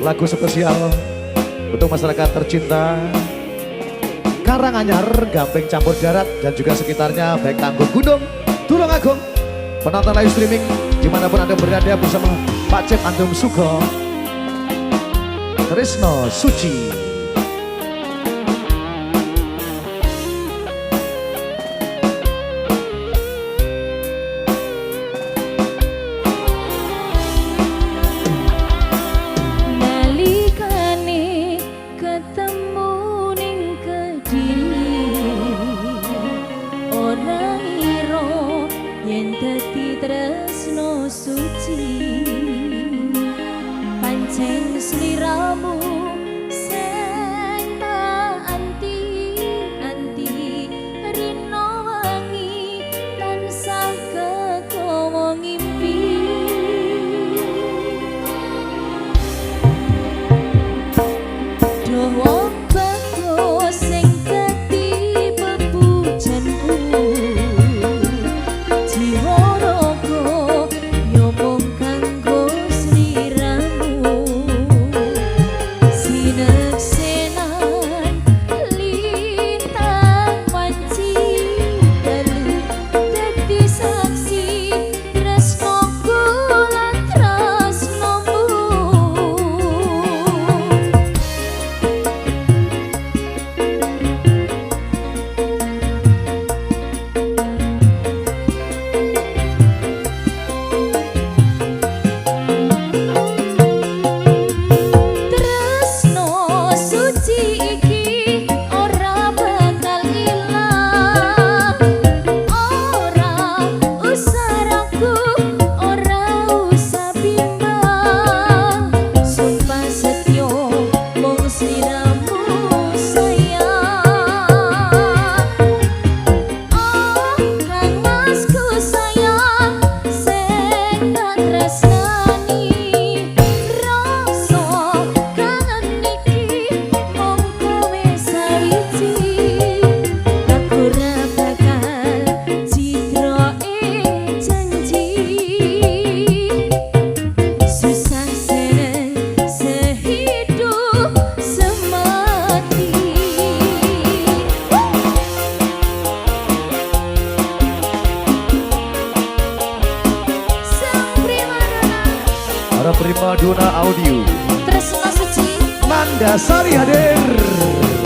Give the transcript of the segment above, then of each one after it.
Lagu spesial untuk masyarakat tercinta Karanganyar, Gamping Campur Darat dan juga sekitarnya, baik Tanggung Gunung, Tulungagung, penonton live streaming dimanapun Anda berada bersama Pak Cep Antum Suko, Trisno Suci. Yen dadi tresno suci pancen sliramu sing tak anti rino wangi tansah kekowo ngimpi dowo bagus sing dadi bebujanku Prima Dona Audio Tresno Suci Nanda Sari hadir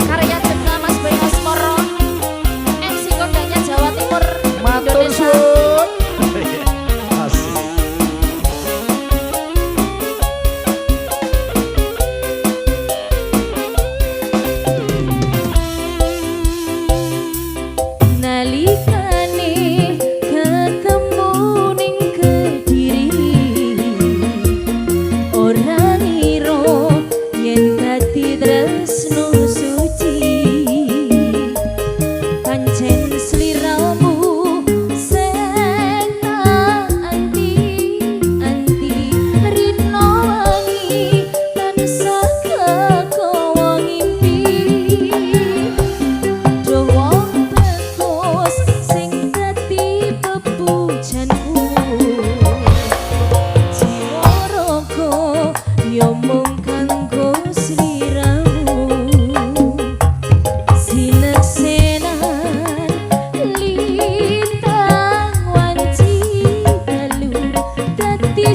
karya cipta Mas Boy Asmoro MC Kodanya Jawa Timur matur Indonesia. suwun. Asik. Nalikane ketemu ning Kediri ora ngira yen dadi tresno suci pancen sliramu sing tak anti rino wangi tansah kekowo ngimpi dowo bagus sing dadi bebujanku jiwa raga yo mung kanggo sliramu sineksenan lintang wanci dalu dadi